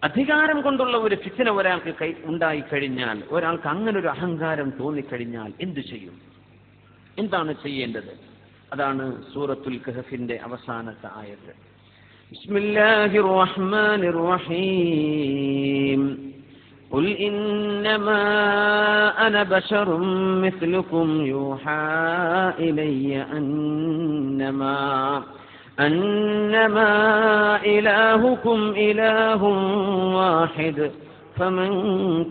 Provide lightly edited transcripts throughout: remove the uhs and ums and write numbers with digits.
അധികാരം കൊണ്ടുള്ള ഒരു ഫിത്ന ഒരാൾക്ക് ഉണ്ടായിക്കഴിഞ്ഞാൽ, ഒരാൾക്ക് അങ്ങനെ ഒരു അഹങ്കാരം തോന്നിക്കഴിഞ്ഞാൽ എന്തു ചെയ്യും? എന്താണ് ചെയ്യേണ്ടത്? അതാണ് സൂറത്തുൽ കഹഫിന്റെ അവസാനത്തെ ആയത്ത്. ബിസ്മില്ലാഹിർ റഹ്മാനിർ റഹീം. ഖുൽ ഇന്നമാ അന ബശറും മിസ്ലുകും യൂഹാ ഇലയ്യ أنما إلهكم إله واحد فمن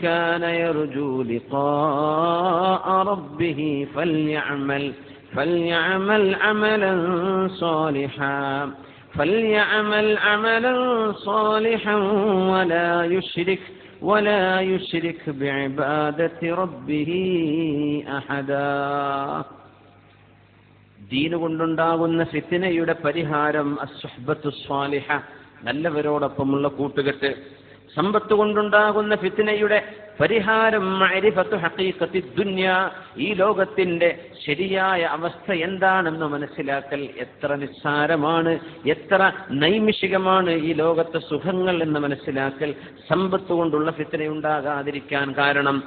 كان يرجو لقاء ربه فليعمل عملا صالحا ولا يشرك بعبادة ربه أحدا. ദീന് കൊണ്ടുണ്ടാകുന്ന ഫിത്നയുടെ പരിഹാരം അസ്സുഹ്ബത്തു സ്വാലിഹ, നല്ലവരോടൊപ്പമുള്ള കൂട്ടുകെട്ട്. സമ്പത്ത് കൊണ്ടുണ്ടാകുന്ന ഫിത്നയുടെ പരിഹാരം മഅരിഫത്തു ഹഖീഖത്തി ദുനിയ, ഈ ലോകത്തിന്റെ ശരിയായ അവസ്ഥ എന്താണെന്ന് മനസ്സിലാക്കൽ. എത്ര നിസ്സാരമാണ്, എത്ര നൈമിഷികമാണ് ഈ ലോകത്തെ സുഖങ്ങൾ എന്ന് മനസ്സിലാക്കൽ. സമ്പത്ത് കൊണ്ടുള്ള ഫിത്ന ഉണ്ടാകാതിരിക്കാൻ കാരണം.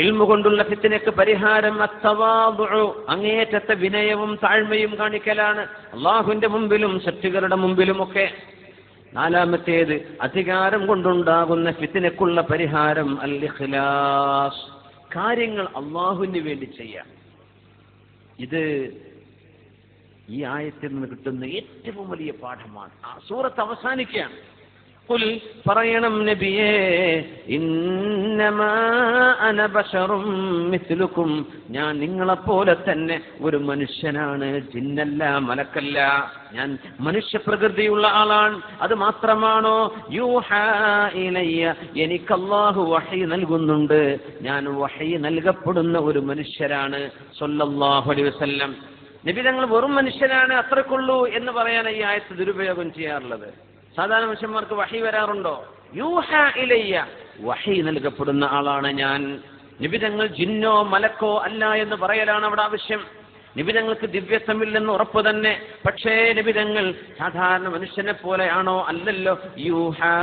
ഇൽമു കൊണ്ടുള്ള ഫിത്നയ്ക്ക് പരിഹാരം അത്തവാദുഉ, അങ്ങേയറ്റത്തെ വിനയവും താഴ്മയും കാണിക്കലാണ്, അല്ലാഹുവിന്റെ മുമ്പിലും ശത്രുക്കളുടെ മുമ്പിലുമൊക്കെ. നാലാമത്തേത്, അധികാരം കൊണ്ടുണ്ടാകുന്ന ഫിത്നയ്ക്കുള്ള പരിഹാരം അൽ ഇഖ്ലാസ്, കാര്യങ്ങൾ അല്ലാഹുവിന് വേണ്ടി ചെയ്യാം. ഇത് ഈ ആയത്തിൽ നിന്ന് കിട്ടുന്ന ഏറ്റവും വലിയ പാഠമാണ്. ആ സൂറത്ത് അവസാനിക്കുകയാണ്. ഖുൽ, പറയണം നബിയേ, ഇന്നമാ അന ബശറും മിസ്ലുക്കും, ഞാൻ നിങ്ങളെപ്പോലെ തന്നെ ഒരു മനുഷ്യനാണ്, ജിന്നല്ല, മലക്കല്ല. ഞാൻ മനുഷ്യപ്രകൃതിയുള്ള ആളാണ്. അത് മാത്രമാണോ? യൂഹാ ഇലയ്യ, എനിക്ക് അല്ലാഹു വഹി നൽകുന്നുണ്ട്. ഞാൻ വഹി നൽകപ്പെടുന്ന ഒരു മനുഷ്യരാണ് സ്വല്ലല്ലാഹു അലൈഹി വസല്ലം. നബി തങ്ങൾ വെറും മനുഷ്യനാണ്, അത്രക്കുള്ളൂ എന്ന് പറയാൻ ഈ ആയത്ത് ദുരുപയോഗം ചെയ്യാറുള്ളത്. സാധാരണ മനുഷ്യന്മാർക്ക് വഹി വരാറുണ്ടോ? യൂഹാ ഇലയ്യ, വഹി നൽകപ്പെടുന്ന ആളാണ് ഞാൻ. നബി തങ്ങൾ ജിന്നോ മലക്കോ അല്ല എന്ന് പറയലാണ് അവിടെ ആവശ്യം. നബി തങ്ങൾക്ക് ദിവ്യത്വമില്ലെന്ന് ഉറപ്പ് തന്നെ. പക്ഷേ നബി തങ്ങൾ സാധാരണ മനുഷ്യനെ പോലെയാണോ? അല്ലല്ലോ. യൂഹാ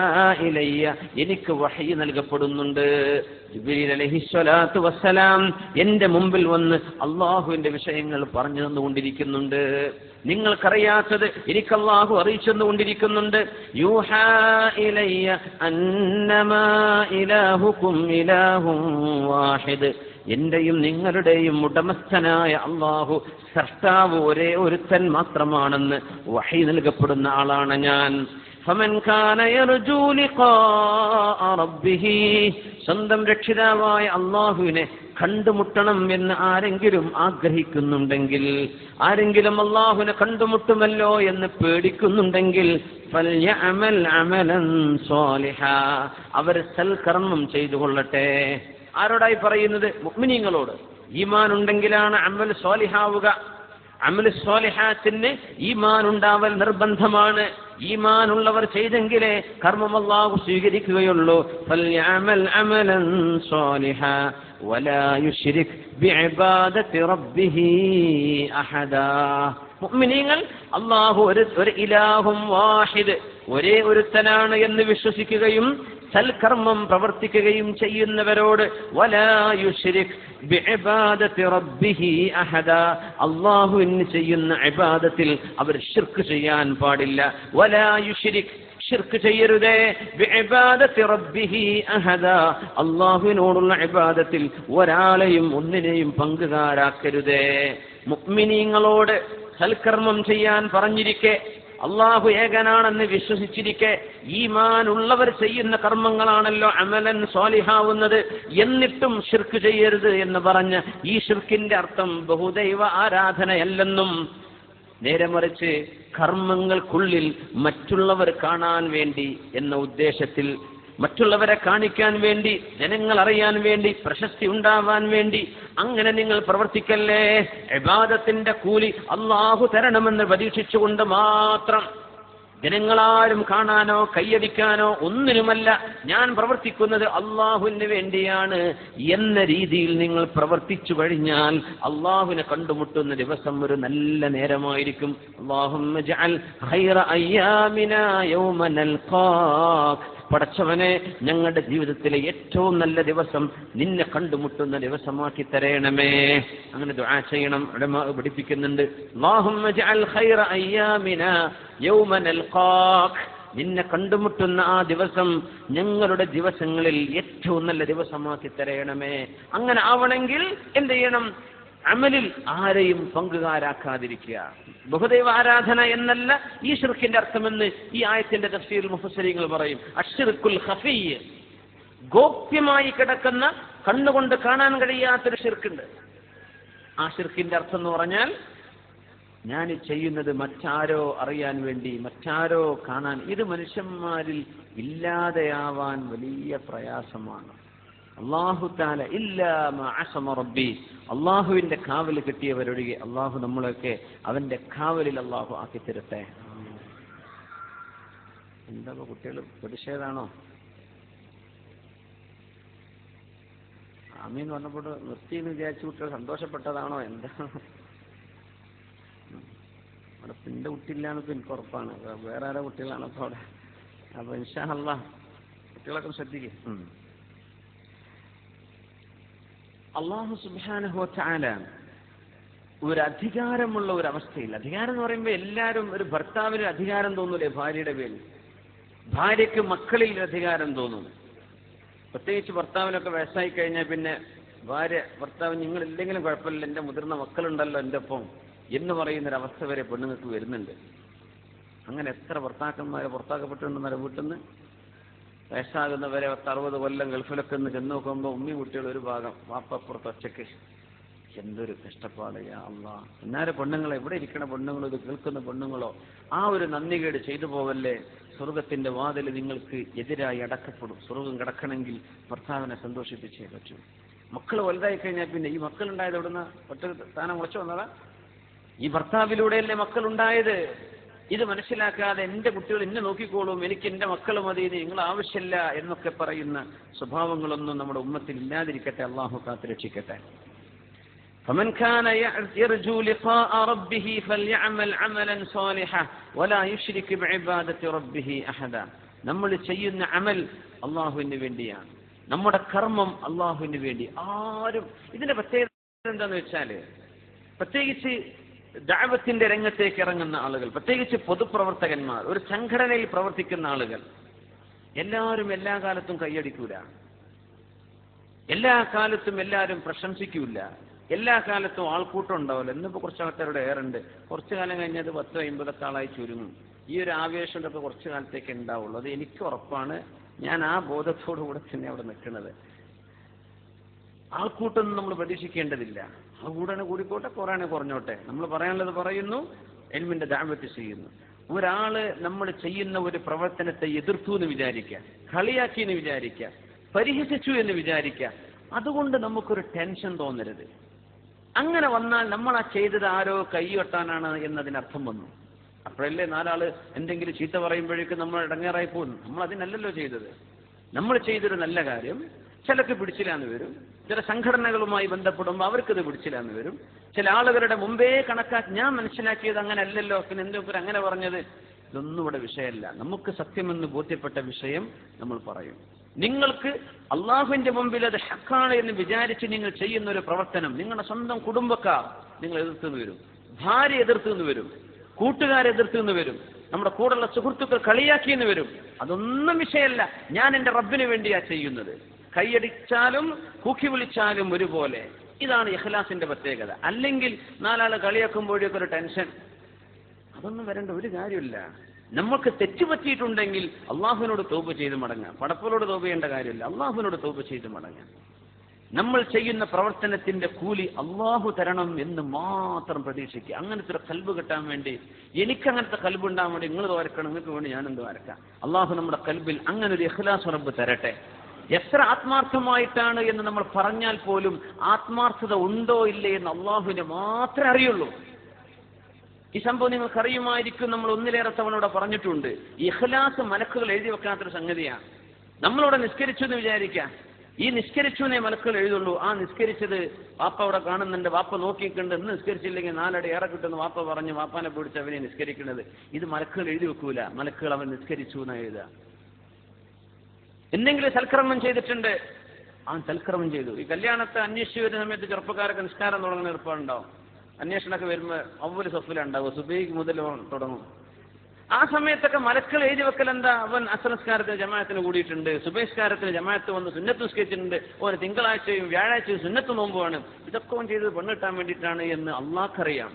ഇലയ്യ, എനിക്ക് വഹി നൽകപ്പെടുന്നുണ്ട്. ജിബ്രീൽ അലൈഹിസ്സലാത്തു വസ്സലാം എന്റെ മുമ്പിൽ വന്ന് അള്ളാഹുവിന്റെ വിഷയങ്ങൾ പറഞ്ഞു തന്നുകൊണ്ടിരിക്കുന്നുണ്ട്. നിങ്ങൾക്കറിയാത്തത് എനിക്ക് അല്ലാഹു അറിയിച്ചു തന്നുകൊണ്ടിരിക്കുന്നുണ്ട്. യൂഹാ ഇലയ്യ അന്നമാ ഇലാഹുകും ഇലാഹും വാഹിദ്, എന്റെയും നിങ്ങളുടെയും ഉടമസ്ഥനായ അല്ലാഹു, സൃഷ്ടാവ് ഒരേ ഒരുത്തൻ മാത്രമാണെന്ന് വഹി നൽകപ്പെടുന്ന ആളാണ് ഞാൻ. ഫമൻ കാന യർജൂ ലിഖാഅ റബ്ബിഹി, സ്വന്തം രക്ഷിതാവായ അല്ലാഹുവിനെ കണ്ടുമുട്ടണം എന്ന് ആരെങ്കിലും ആഗ്രഹിക്കുന്നുണ്ടെങ്കിൽ, ആരെങ്കിലും അല്ലാഹുവിനെ കണ്ടുമുട്ടുമല്ലോ എന്ന് പേടിക്കുന്നുണ്ടെങ്കിൽ, ഫൽയഅമൽ അമലൻ സ്വാലിഹാ, അവർ സൽകർമ്മം ചെയ്തു കൊള്ളട്ടെ. ആരോടായി പറയുന്നത്? മുഅ്മിനീങ്ങളോട്. ഈമാൻ ഉണ്ടെങ്കിലാണ് അമൽ സ്വാലിഹാവുക. അമൽ സ്വാലിഹാത്തിന് ഈമാൻ ഉണ്ടാവൽ നിർബന്ധമാണ്. ഈമാനുള്ളവർ ചെയ്തെങ്കിലേ കർമ്മം അല്ലാഹു സ്വീകരിക്കുകയുള്ളൂ. ഫൽയഅമൽ അമലൻ സ്വാലിഹാ വലാ യുശ്രിക് ബിഇബാദത്തി റബ്ബിഹി അഹദാ. മുഅ്മിനീങ്ങൾ അല്ലാഹു ഒരു ഇലാഹും വാഹിദ്, ഒരേ ഒരുത്തനാണ് എന്ന് വിശ്വസിക്കുകയും സൽകർമ്മം പ്രവർത്തിക്കുകയും ചെയ്യുന്നവരോട് വലാ യുശ്രിക് ബിഇബാദത്തി റബ്ബിഹി അഹദാ, അല്ലാഹുവിന് ചെയ്യുന്ന ഇബാദത്തിൽ അവർ ശിർക്ക് ചെയ്യാൻ പാടില്ല. വലാ യുശ്രിക്, ശിർക്ക് ചെയ്യരുതേ. ബിഇബാദത്തി റബ്ബിഹി അഹദാ, അല്ലാഹുവിനോടുള്ള ഇബാദത്തിൽ ഒരാളെയും ഒന്നിനെയും പങ്കുകാരാക്കരുതേ. മുഅ്മിനീങ്ങളോട് സൽക്കർമ്മം ചെയ്യാൻ പറഞ്ഞിരിക്കെ, അള്ളാഹു ഏകനാണെന്ന് വിശ്വസിച്ചിരിക്കെ, ഈമാനുള്ളവർ ചെയ്യുന്ന കർമ്മങ്ങളാണല്ലോ അമലൻ സ്വാലിഹാവുന്നത്, എന്നിട്ടും ശിർക്ക് ചെയ്യരുത് എന്ന് പറഞ്ഞ ഈ ശിർക്കിന്റെ അർത്ഥം ബഹുദൈവ ആരാധനയല്ലെന്നും, നേരെ മറിച്ച് കർമ്മങ്ങൾക്കുള്ളിൽ മറ്റുള്ളവർ കാണാൻ വേണ്ടി എന്ന ഉദ്ദേശത്തിൽ, മറ്റുള്ളവരെ കാണിക്കാൻ വേണ്ടി, ജനങ്ങൾ അറിയാൻ വേണ്ടി, പ്രശസ്തി ഉണ്ടാവാൻ വേണ്ടി അങ്ങനെ നിങ്ങൾ പ്രവർത്തിക്കല്ലേ. ഇബാദത്തിന്റെ കൂലി അല്ലാഹു തരണമെന്ന് പ്രതീക്ഷിച്ചുകൊണ്ട് മാത്രം, ജനങ്ങളാരും കാണാനോ കയ്യടിക്കാനോ ഒന്നിനുമല്ല, ഞാൻ പ്രവർത്തിക്കുന്നത് അല്ലാഹുവിന് വേണ്ടിയാണ് എന്ന രീതിയിൽ നിങ്ങൾ പ്രവർത്തിച്ചു കഴിഞ്ഞാൽ അല്ലാഹുവിനെ കണ്ടുമുട്ടുന്ന ദിവസം ഒരു നല്ല നേരമായിരിക്കും. അല്ലാഹുമ്മ ജഅൽ ഖൈറ അയ്യാമിനാ യൗമ നൽഖാക് പടച്ചവനെ ഞങ്ങളുടെ ജീവിതത്തിലെ ഏറ്റവും നല്ല ദിവസം നിന്നെ കണ്ടുമുട്ടുന്ന ദിവസമാക്കി തരണമേ. അങ്ങനെ ദുആ ചെയ്യണം. ഉലമാ പഠിപ്പിക്കുന്നുണ്ട്, അല്ലാഹുമ്മ ജഅൽ ഖൈറ അയ്യാമിനാ യൗമ നൽഖാക്, നിന്നെ കണ്ടുമുട്ടുന്ന ആ ദിവസം ഞങ്ങളുടെ ദിവസങ്ങളിൽ ഏറ്റവും നല്ല ദിവസമാക്കി തരണമേ. അങ്ങനെ ആവണമെങ്കിൽ എന്ത് ചെയ്യണം? അമലിൽ ആരെയും പങ്കുകാരാക്കാതിരിക്കുക. ബഹുദൈവ ആരാധന എന്നല്ല ഈ ശിർക്കിന്റെ അർത്ഥമെന്ന് ഈ ആയത്തിന്റെ തഫ്സീറിൽ മുഫസ്സിരീങ്ങൾ പറയും. അശ്ശിർക്കുൽ ഖഫീ, ഗോപ്യമായി കിടക്കുന്ന കണ്ണുകൊണ്ട് കാണാൻ കഴിയാത്തൊരു ശിർക്കുണ്ട്. ആ ശിർക്കിന്റെ അർത്ഥം എന്ന് പറഞ്ഞാൽ ഞാൻ ചെയ്യുന്നത് മറ്റാരോ അറിയാൻ വേണ്ടി, മറ്റാരോ കാണാൻ. ഇത് മനുഷ്യന്മാരിൽ ഇല്ലാതെയാവാൻ വലിയ പ്രയാസമാണ്. അല്ലാഹു തആല ഇല്ലാ മാ അസമ റബ്ബി, അള്ളാഹുവിന്റെ കാവൽ കിട്ടിയവരൊഴികെ. അള്ളാഹു നമ്മളൊക്കെ അവന്റെ കാവലിൽ അള്ളാഹു ആക്കി തരട്ടെ. എന്താ കുട്ടികൾ പ്രതിഷേധാണോ? ആമീൻ പറഞ്ഞപ്പോൾ നിർത്തിയെന്ന് വിചാരിച്ചു കുട്ടികൾ സന്തോഷപ്പെട്ടതാണോ? എന്താ അവിടെ എന്റെ കുട്ടിയില്ലാന്ന് ഇപ്പൊ എനിക്ക് ഉറപ്പാണ്. വേറെ ആരോ കുട്ടികളാണ് അപ്പൊ അവിടെ. അപ്പൊ ഇൻഷാ അല്ലാഹ് കുട്ടികളൊക്കെ ശ്രദ്ധിക്കും. അല്ലാഹു സുബ്ഹാനഹു വ തആല ഒരു അധികാരമുള്ള ഒരു അവസ്ഥയിൽ, അധികാരം എന്ന് പറയുമ്പോൾ എല്ലാവരും ഒരു ഭർത്താവിന് അധികാരം തോന്നൂലേ ഭാര്യയുടെ പേരിൽ? ഭാര്യയ്ക്ക് മക്കളിൽ അധികാരം തോന്നും. പ്രത്യേകിച്ച് ഭർത്താവിനൊക്കെ വയസ്സായി കഴിഞ്ഞാൽ പിന്നെ ഭർത്താവ് നിങ്ങളില്ലെങ്കിലും കുഴപ്പമില്ല, എൻ്റെ മുതിർന്ന മക്കളുണ്ടല്ലോ എൻ്റെ ഒപ്പം എന്ന് പറയുന്നൊരവസ്ഥ വരെ പെണ്ണുങ്ങൾക്ക് വരുന്നുണ്ട്. അങ്ങനെ എത്ര ഭർത്താക്കന്മാരെ പുറത്താക്കപ്പെട്ടിട്ടുണ്ടെന്നല്ല വീട്ടിൽ നിന്ന്. വയസ്സാകുന്നവരെ 60 കൊല്ലം ഗൾഫിലൊക്കെ ഒന്ന് ചെന്ന് നോക്കുമ്പോൾ ഉമ്മി കുട്ടികൾ ഒരു ഭാഗം, വാപ്പപ്പുറത്ത് ഒച്ചയ്ക്ക്. എന്തൊരു കഷ്ടപ്പാട് യാ അല്ലാഹ്. എന്നാലും പെണ്ണുങ്ങളെ, എവിടെ ഇരിക്കണ പെണ്ണുങ്ങളോ ഇത് കേൾക്കുന്ന പെണ്ണുങ്ങളോ ആ ഒരു നന്ദികേട് ചെയ്തു പോവല്ലേ. സ്വർഗത്തിന്റെ വാതിൽ നിങ്ങൾക്ക് എതിരായി അടക്കപ്പെടും. സ്വർഗം കിടക്കണമെങ്കിൽ ഭർത്താവിനെ സന്തോഷിപ്പിച്ചേ പറ്റൂ. മക്കൾ വലുതായി കഴിഞ്ഞാൽ പിന്നെ ഈ മക്കളുണ്ടായത് എവിടുന്ന ഒറ്റ സ്ഥാനം മുളച്ചു വന്നതാ? ഈ ഭർത്താവിലൂടെയല്ലേ മക്കളുണ്ടായത്. ഇത് മനസ്സിലാക്കാതെ എന്റെ കുട്ടികൾ എന്നെ നോക്കിക്കോളും, എനിക്ക് എന്റെ മക്കൾ മതി, നിങ്ങൾ ആവശ്യമില്ല എന്നൊക്കെ പറയുന്ന സ്വഭാവങ്ങളൊന്നും നമ്മുടെ ഉമ്മത്തിൽ ഇല്ലാതിരിക്കട്ടെ. അള്ളാഹു കാത്തുരക്ഷിക്കട്ടെ. فمن كان يرجو لقاء ربه فليعمل عملا صالحا ولا يشرك بعبادة ربه أحدا. നമ്മൾ ചെയ്യുന്ന അമൽ അള്ളാഹുവിന് വേണ്ടിയാണ്. നമ്മുടെ കർമ്മം അള്ളാഹുവിന് വേണ്ടി. ആരും ഇതിന്റെ പ്രത്യേകത എന്താന്ന് വെച്ചാല്, പ്രത്യേകിച്ച് ദഅവത്തിന്റെ രംഗത്തേക്ക് ഇറങ്ങുന്ന ആളുകൾ, പ്രത്യേകിച്ച് പൊതുപ്രവർത്തകന്മാർ, ഒരു സംഘടനയിൽ പ്രവർത്തിക്കുന്ന ആളുകൾ, എല്ലാവരും എല്ലാ കാലത്തും കൈയടിക്കൂല, എല്ലാ കാലത്തും എല്ലാവരും പ്രശംസിക്കൂല, എല്ലാ കാലത്തും ആൾക്കൂട്ടം ഉണ്ടാവില്ല. ഇന്നിപ്പോ കുറച്ച് ആൾക്കാരുടെ ഏറുണ്ട്, കുറച്ചു കാലം കഴിഞ്ഞത് 10-50 ആളായി ചുരുങ്ങും. ഈ ഒരു ആവേശമൊക്കെ കുറച്ചു കാലത്തേക്ക് ഉണ്ടാവുള്ളൂ. അത് എനിക്ക് ഉറപ്പാണ്. ഞാൻ ആ ബോധത്തോടു കൂടെ തന്നെ അവിടെ നിൽക്കുന്നത്. ആൾക്കൂട്ടൊന്നും നമ്മൾ പ്രതീക്ഷിക്കേണ്ടതില്ല. ആ കൂടാണ് കൂടിക്കോട്ടെ, കുറയാണെ കുറഞ്ഞോട്ടെ. നമ്മൾ പറയാനുള്ളത് പറയുന്നു, ഇൽമിന്റെ ദഅവത്ത് ചെയ്യുന്നു. ഒരാള് നമ്മൾ ചെയ്യുന്ന ഒരു പ്രവർത്തനത്തെ എതിർത്തു എന്ന് വിചാരിക്കുക, കളിയാക്കി എന്ന് വിചാരിക്കുക, പരിഹസിച്ചു എന്ന് വിചാരിക്കുക. അതുകൊണ്ട് നമുക്കൊരു ടെൻഷൻ തോന്നരുത്. അങ്ങനെ വന്നാൽ നമ്മൾ ആ ചെയ്തത് ആരോ കൈയൊട്ടാനാണ് എന്നതിനർത്ഥം വന്നു. അപ്പോഴല്ലേ 4 ആള് എന്തെങ്കിലും ചീത്ത പറയുമ്പോഴേക്കും നമ്മൾ ഇടങ്ങേറായി പോകുന്നു. നമ്മൾ അതിനല്ലല്ലോ ചെയ്തത്. നമ്മൾ ചെയ്തൊരു നല്ല കാര്യം ചിലക്ക് പിടിച്ചില്ലാന്ന് വരും. ചില സംഘടനകളുമായി ബന്ധപ്പെടുമ്പോൾ അവർക്കത് പിടിച്ചില്ലാന്ന് വരും. ചില ആളുകളുടെ മുമ്പേ കണക്കാക്കി ഞാൻ മനസ്സിലാക്കിയത് അങ്ങനെ അല്ലല്ലോ, പിന്നെ എന്തൊക്കെ അങ്ങനെ പറഞ്ഞത്. ഇതൊന്നും ഇവിടെ വിഷയമല്ല. നമുക്ക് സത്യമെന്ന് ബോധ്യപ്പെട്ട വിഷയം നമ്മൾ പറയും. നിങ്ങൾക്ക് അള്ളാഹുവിന്റെ മുമ്പിൽ അത് ഹക്കാണ് എന്ന് വിചാരിച്ച് നിങ്ങൾ ചെയ്യുന്ന ഒരു പ്രവർത്തനം നിങ്ങളുടെ സ്വന്തം കുടുംബക്കാർ നിങ്ങൾ എതിർത്തുനിന്ന് വരും, ഭാര്യ എതിർത്തുനിന്ന് വരും, കൂട്ടുകാരെതിർത്തുനിന്ന് വരും, നമ്മുടെ കൂടെയുള്ള സുഹൃത്തുക്കൾ കളിയാക്കിയെന്ന് വരും. അതൊന്നും വിഷയമല്ല. ഞാൻ എന്റെ റബ്ബിന് വേണ്ടിയാ ചെയ്യുന്നത്. കൈയടിച്ചാലും കൂക്കി വിളിച്ചാലും ഒരുപോലെ. ഇതാണ് ഇഖ്ലാസിന്റെ പ്രത്യേകത. അല്ലെങ്കിൽ 4 ആള് കളിയാക്കുമ്പോഴേക്കും ഒരു ടെൻഷൻ, അതൊന്നും വരേണ്ട ഒരു കാര്യമില്ല. നമുക്ക് തെറ്റുപറ്റിയിട്ടുണ്ടെങ്കിൽ അള്ളാഹുവിനോട് തൗബ ചെയ്ത് മടങ്ങാം. പടപ്പുകളോട് തൗബ ചെയ്യേണ്ട കാര്യമില്ല, അള്ളാഹുവിനോട് തൗബ ചെയ്ത് മടങ്ങാം. നമ്മൾ ചെയ്യുന്ന പ്രവർത്തനത്തിന്റെ കൂലി അള്ളാഹു തരണം എന്ന് മാത്രം പ്രതീക്ഷിക്കുക. അങ്ങനത്തെ ഒരു കൽബ് കിട്ടാൻ വേണ്ടി, എനിക്കങ്ങനത്തെ കൽബ് ഉണ്ടാകാൻ വേണ്ടി നിങ്ങൾ വരക്കണം, നിങ്ങൾക്ക് വേണ്ടി ഞാനെന്ത് വരക്കാം. അള്ളാഹു നമ്മുടെ കൽബിൽ അങ്ങനെ ഒരു ഇഖ്ലാസ് റബ്ബ് തരട്ടെ. എത്ര ആത്മാർത്ഥമായിട്ടാണ് എന്ന് നമ്മൾ പറഞ്ഞാൽ പോലും ആത്മാർത്ഥത ഉണ്ടോ ഇല്ലേ എന്ന് അള്ളാഹുവിനെ മാത്രമേ അറിയുള്ളൂ. ഈ സംഭവം നിങ്ങൾക്കറിയുമായിരിക്കും. നമ്മൾ 1-ലേറെ തവണ ഇവിടെ പറഞ്ഞിട്ടുണ്ട്. ഇഖ്ലാസ് മലക്കുകൾ എഴുതി വെക്കാത്തൊരു സംഗതിയാണ്. നമ്മളിവിടെ നിസ്കരിച്ചു എന്ന് വിചാരിക്കാം. ഈ നിസ്കരിച്ചുവെന്നേ മലക്കുകൾ എഴുതുള്ളൂ. ആ നിസ്കരിച്ചത് വാപ്പ അവിടെ കാണുന്നുണ്ട്, വാപ്പ നോക്കിയിട്ടുണ്ട്, ഇന്ന് നിസ്കരിച്ചില്ലെങ്കിൽ 4 അടി ഏറെ കിട്ടുന്ന വാപ്പ പറഞ്ഞ് വാപ്പാനെ പിടിച്ച് അവനെ നിസ്കരിക്കുന്നത്. ഇത് മലക്കുകൾ എഴുതി വെക്കൂല. മലക്കുകൾ അവൻ നിസ്കരിച്ചു എന്നാ എഴുതുക. എന്തെങ്കിലും സൽക്കർമ്മം ചെയ്തിട്ടുണ്ട്, അവൻ സൽക്കർമ്മം ചെയ്തു. ഈ കല്യാണത്തെ അന്വേഷിച്ച് വരുന്ന സമയത്ത് ചെറുപ്പക്കാരൊക്കെ നിസ്കാരം തുടങ്ങുന്ന ഏർപ്പാടുണ്ടാവും. അന്വേഷണമൊക്കെ വരുമ്പോൾ അവല് സഫിലുണ്ടാവും, സുബൈക്ക് മുതൽ തുടങ്ങും. ആ സമയത്തൊക്കെ മലക്കൾ എഴുതി വെക്കൽ എന്താ? അവൻ അസനസ്കാരത്തിന് ജമാഅത്തിന് കൂടിയിട്ടുണ്ട്, സുബൈസ്കാരത്തിന് ജമാഅത്ത് വന്ന് സുന്നത്ത് നിസ്കരിച്ചിട്ടുണ്ട്, ഓരോ തിങ്കളാഴ്ചയും വ്യാഴാഴ്ചയും സുന്നത്ത് നോമ്പുമാണ്. ഇതൊക്കെ അവൻ ചെയ്തത് പെണ്ണിട്ടാൻ വേണ്ടിയിട്ടാണ് എന്ന് അള്ളാഹ്ക്കറിയാം.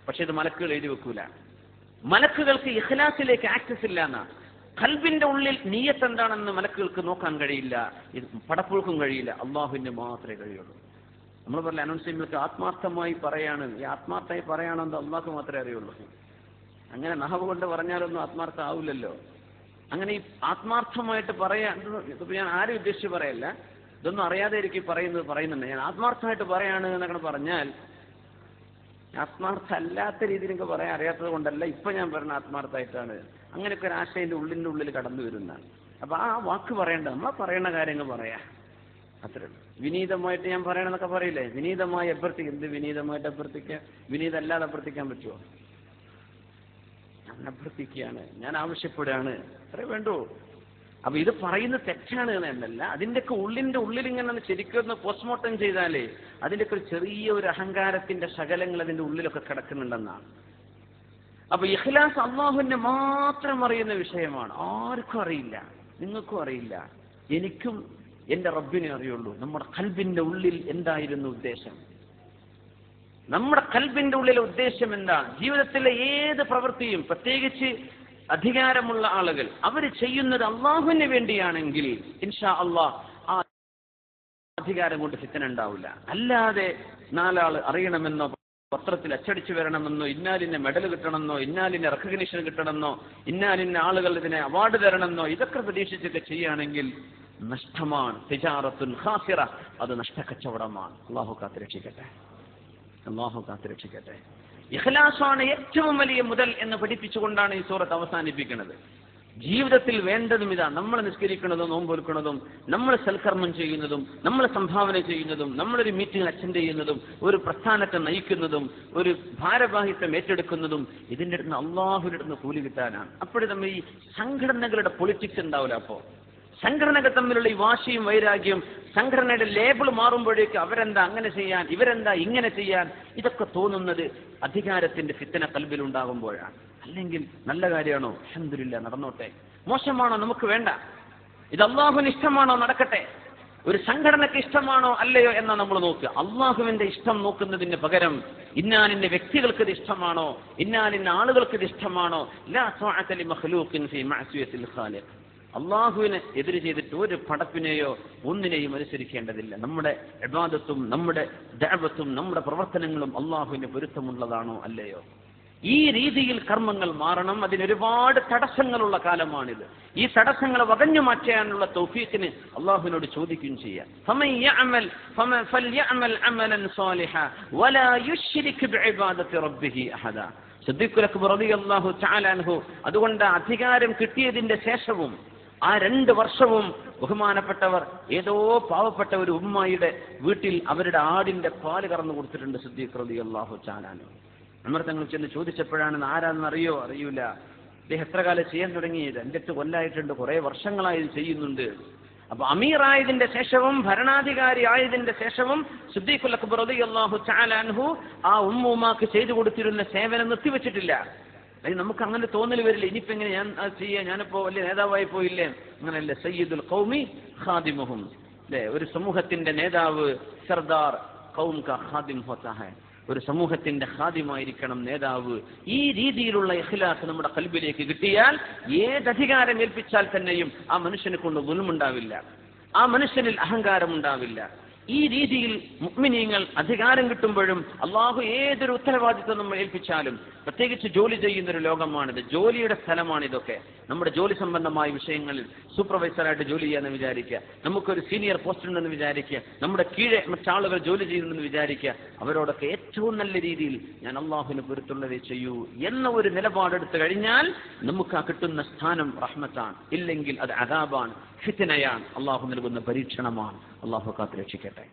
പക്ഷെ ഇത് മലക്കുകൾ എഴുതി വെക്കൂല. മലക്കുകൾക്ക് ഇഖ്ലാസിലേക്ക് ആക്സസ് ഇല്ല എന്നാ. ഖൽബിന്റെ ഉള്ളിൽ നിയ്യത്ത് എന്താണെന്ന് മലക്കുകൾക്ക് നോക്കാൻ കഴിയില്ല, ഇത് പടപ്പുകൾക്കും കഴിയില്ല, അള്ളാഹുവിന് മാത്രമേ കഴിയുള്ളൂ. നമ്മൾ പറഞ്ഞ അനൗൺസ് ചെയ്യുമ്പോൾ ആത്മാർത്ഥമായി പറയാണ്, ഈ ആത്മാർത്ഥമായി പറയാണെന്ന് അള്ളാഹ്ക്ക് മാത്രമേ അറിയുള്ളൂ. അങ്ങനെ നഹവ് കൊണ്ട് പറഞ്ഞാലൊന്നും ആത്മാർത്ഥം ആവില്ലല്ലോ. അങ്ങനെ ഈ ആത്മാർത്ഥമായിട്ട് പറയാൻ, ഇതിപ്പോൾ ഞാൻ ആരും ഉദ്ദേശിച്ച് പറയല്ല, ഇതൊന്നും അറിയാതെ എനിക്ക് പറയുന്നുണ്ട്. ഞാൻ ആത്മാർത്ഥമായിട്ട് പറയാണ് എന്നൊക്കെ പറഞ്ഞാൽ ആത്മാർത്ഥ അല്ലാത്ത രീതിയിൽ എനിക്ക് പറയാൻ അറിയാത്തത് കൊണ്ടല്ല, ഇപ്പൊ ഞാൻ പറഞ്ഞ ആത്മാർത്ഥമായിട്ടാണ്. അങ്ങനെയൊക്കെ ഒരു ആശയന്റെ ഉള്ളിൽ കടന്നു വരുന്നതാണ്. അപ്പൊ ആ വാക്ക് പറയേണ്ട, നമ്മൾ പറയുന്ന കാര്യങ്ങൾ പറയാ, അത്രേ ഉള്ളൂ. വിനീതമായിട്ട് ഞാൻ പറയണമെന്നൊക്കെ പറയില്ലേ, വിനീതമായി അഭ്യർത്ഥിക്കുക. എന്ത് വിനീതമായിട്ട് അഭ്യർത്ഥിക്കുക? വിനീതല്ലാതെ അഭ്യർത്ഥിക്കാൻ പറ്റുമോ? ഞാൻ അഭ്യർത്ഥിക്കുകയാണ്, ഞാൻ ആവശ്യപ്പെടുകയാണ്, അത്രേ വേണ്ടൂ. അപ്പൊ ഇത് പറയുന്നത് തെറ്റാണ് എന്നല്ല, അതിൻ്റെയൊക്കെ ഉള്ളിൽ ഇങ്ങനെ ശരിക്കും പോസ്റ്റ്മോർട്ടം ചെയ്താലേ അതിൻ്റെയൊക്കെ ഒരു ചെറിയ ഒരു അഹങ്കാരത്തിന്റെ ശകലങ്ങൾ അതിന്റെ ഉള്ളിലൊക്കെ കിടക്കുന്നുണ്ടെന്നാണ്. അപ്പൊ ഇഖ്ലാസ് അള്ളാഹുവിനെ മാത്രം അറിയുന്ന വിഷയമാണ്, ആർക്കും അറിയില്ല, നിങ്ങൾക്കും അറിയില്ല, എനിക്കും എന്റെ റബ്ബിനെ അറിയുള്ളൂ. നമ്മുടെ ഖൽബിന്റെ ഉള്ളിൽ എന്തായിരുന്നു ഉദ്ദേശം? നമ്മുടെ ഖൽബിന്റെ ഉള്ളിലെ ഉദ്ദേശം എന്താണ്? ജീവിതത്തിലെ ഏത് പ്രവൃത്തിയും, പ്രത്യേകിച്ച് അധികാരമുള്ള ആളുകൾ, അവർ ചെയ്യുന്നത് അള്ളാഹുവിന് വേണ്ടിയാണെങ്കിൽ ഇൻഷാ അള്ളാഹ് ആ അധികാരം കൊണ്ട് ഫിത്ന ഉണ്ടാവില്ല. അല്ലാതെ നാലാൾ അറിയണമെന്നോ, പത്രത്തിൽ അച്ചടിച്ചു വരണമെന്നോ, ഇന്നാലിന്റെ മെഡൽ കിട്ടണമെന്നോ, ഇന്നാലിന്റെ റെക്കഗ്നിഷൻ കിട്ടണമെന്നോ, ഇന്നാലിന്റെ ആളുകൾ ഇതിനെ അവാർഡ് തരണമെന്നോ, ഇതൊക്കെ പ്രതീക്ഷിച്ചൊക്കെ ചെയ്യുകയാണെങ്കിൽ നഷ്ടമാണ്. തിജാറത്തുൻ ഖാസിറ, അത് നഷ്ടക്കച്ചവടമാണ്. അള്ളാഹു കാത്തുരക്ഷിക്കട്ടെ, അള്ളാഹു കാത്തുരക്ഷിക്കട്ടെ. ഇഖ്ലാസാണ് ഏറ്റവും വലിയ മുതൽ എന്ന് പഠിപ്പിച്ചുകൊണ്ടാണ് ഈ സൂറത്ത് അവസാനിപ്പിക്കുന്നത്. ജീവിതത്തിൽ വേണ്ടതും ഇതാണ്. നമ്മൾ നിസ്കരിക്കുന്നതും നോമ്പൊരുക്കുന്നതും, നമ്മൾ സൽക്കർമ്മം ചെയ്യുന്നതും, നമ്മൾ സംഭാവന ചെയ്യുന്നതും, നമ്മളൊരു മീറ്റിംഗ് അറ്റൻഡ് ചെയ്യുന്നതും, ഒരു പ്രസ്ഥാനത്തെ നയിക്കുന്നതും, ഒരു ഭാരവാഹിത്വം ഏറ്റെടുക്കുന്നതും ഇതിൻ്റെ അടുത്ത് അള്ളാഹുവിൻ്റെ അടുത്ത് കൂലി കിട്ടാനാണ്. അപ്പോഴും നമ്മൾ ഈ സംഘടനകളുടെ പൊളിറ്റിക്സ് ഉണ്ടാവില്ല. അപ്പോൾ സംഘടനകൾ തമ്മിലുള്ള ഈ വാശിയും വൈരാഗ്യവും, സംഘടനയുടെ ലേബിൾ മാറുമ്പോഴേക്ക് അവരെന്താ അങ്ങനെ ചെയ്യാൻ, ഇവരെന്താ ഇങ്ങനെ ചെയ്യാൻ, ഇതൊക്കെ തോന്നുന്നത് അധികാരത്തിന്റെ ഫിത്ന ഖൽബിൽ ഉണ്ടാകുമ്പോഴാണ്. അല്ലെങ്കിൽ നല്ല കാര്യമാണോ, അൽഹംദുലില്ലാ, നടന്നോട്ടെ. മോശമാണോ, നമുക്ക് വേണ്ട. ഇത് അള്ളാഹുവിന് ഇഷ്ടമാണോ, നടക്കട്ടെ. ഒരു സംഘടനക്ക് ഇഷ്ടമാണോ അല്ലയോ എന്നാ നമ്മൾ നോക്കുക. അള്ളാഹുവിന്റെ ഇഷ്ടം നോക്കുന്നതിന് പകരം ഇന്നാലിന്റെ വ്യക്തികൾക്ക് ഇത് ഇഷ്ടമാണോ, ഇന്നാലിന്റെ ആളുകൾക്ക് ഇത് ഇഷ്ടമാണോ, ലാ തഅത ലി മഖ്ലൂഖിൻ ഫീ മഅസിയത്തിൽ ഖാലിഖ്. അള്ളാഹുവിനെ എതിര് ചെയ്തിട്ട് ഒരു പടപ്പിനെയോ ഒന്നിനെയും അനുസരിക്കേണ്ടതില്ല. നമ്മുടെ ഇബാദത്തും നമ്മുടെ ദഅവത്തും നമ്മുടെ പ്രവർത്തനങ്ങളും അള്ളാഹുവിന് പൊരുത്തമുള്ളതാണോ അല്ലയോ? ഈ രീതിയിൽ കർമ്മങ്ങൾ മാറണം. അതിനൊരുപാട് തടസ്സങ്ങളുള്ള കാലമാണിത്. ഈ തടസ്സങ്ങളെ വകഞ്ഞു മാറ്റാനുള്ള തൗഫീഖിന് അള്ളാഹുവിനോട് ചോദിക്കുകയും ചെയ്യാം. സിദ്ദീഖുൽ അക്ബർ റളിയല്ലാഹു തആല അൻഹു അതുകൊണ്ട് അധികാരം കിട്ടിയതിന്റെ ശേഷവും ആ 2 വർഷവും ബഹുമാനപ്പെട്ടവർ ഏതോ പാവപ്പെട്ട ഒരു ഉമ്മയുടെ വീട്ടിൽ അവരുടെ ആടിന്റെ പാല് കറന്നു കൊടുത്തിട്ടുണ്ട് സിദ്ദീഖ് റളിയല്ലാഹു തആല അൻഹു. ഉമർ തങ്ങൾ ചെന്ന് ചോദിച്ചപ്പോഴാണ്, ആരാണെന്ന് അറിയൂല. അദ്ദേഹം എത്ര കാലം ചെയ്യാൻ തുടങ്ങിയത്? 5-8 കൊല്ലായിട്ടുണ്ട്, കുറെ വർഷങ്ങളായി ചെയ്യുന്നുണ്ട്. അപ്പൊ അമീറായതിന്റെ ശേഷവും ഭരണാധികാരി ആയതിന്റെ ശേഷവും സിദ്ദീഖുൽ അക്ബർ റളിയല്ലാഹു തആല അൻഹു ആ ഉമ്മുമാക്ക് ചെയ്തു കൊടുത്തിരുന്ന സേവനം നിർത്തിവെച്ചിട്ടില്ല. നമുക്ക് അങ്ങനെ തോന്നൽ വരില്ല, ഇനിയിപ്പോ എങ്ങനെ ഞാൻ ചെയ്യാൻ, ഞാനിപ്പോ വലിയ നേതാവായി പോയില്ലേ? അങ്ങനെയല്ലേ, സയ്യിദുൽ ഖൗമി ഖാദിമുഹും, അല്ലേ? ഒരു സമൂഹത്തിന്റെ നേതാവ് സർദാർ ഖൗം കാ ഖാദിം ഹോത്താ ഹൈ, ഒരു സമൂഹത്തിന്റെ ഖാദിമായിരിക്കണം നേതാവ്. ഈ രീതിയിലുള്ള ഇഖ്ലാസ് നമ്മുടെ ഖൽബിലേക്ക് കിട്ടിയാൽ ഏത് അധികാരം ഏൽപ്പിച്ചാൽ തന്നെയും ആ മനുഷ്യനെ കൊണ്ട് ദുൽമുണ്ടാവില്ല, ആ മനുഷ്യനിൽ അഹങ്കാരം ഉണ്ടാവില്ല. ഈ രീതിയിൽ മുഅ്മിനീങ്ങൾ അധികാരം കിട്ടുമ്പോഴും അള്ളാഹു ഏതൊരു ഉത്തരവാദിത്വം നമ്മൾ ഏൽപ്പിച്ചാലും, പ്രത്യേകിച്ച് ജോലി ചെയ്യുന്നൊരു ലോകമാണിത്, ജോലിയുടെ സ്ഥലമാണിതൊക്കെ. നമ്മുടെ ജോലി സംബന്ധമായ വിഷയങ്ങളിൽ സൂപ്പർവൈസറായിട്ട് ജോലി ചെയ്യാമെന്ന് വിചാരിക്കുക, നമുക്കൊരു സീനിയർ പോസ്റ്റ് ഉണ്ടെന്ന് വിചാരിക്കുക, നമ്മുടെ കീഴെ മറ്റാളുകൾ ജോലി ചെയ്യുന്നെന്ന് വിചാരിക്കുക. അവരോടൊക്കെ ഏറ്റവും നല്ല രീതിയിൽ ഞാൻ അള്ളാഹുവിന് പൊരുത്തുള്ളതേ ചെയ്യൂ എന്ന ഒരു നിലപാടെടുത്തു കഴിഞ്ഞാൽ നമുക്ക് ആ കിട്ടുന്ന സ്ഥാനം റഹ്മത്താണ്. ഇല്ലെങ്കിൽ അത് അദാബാണ്, ഫിത്നയാണ്, അള്ളാഹു നൽകുന്ന പരീക്ഷണമാണ്. അള്ളാഹു കാത്ത് രക്ഷിക്കട്ടെ.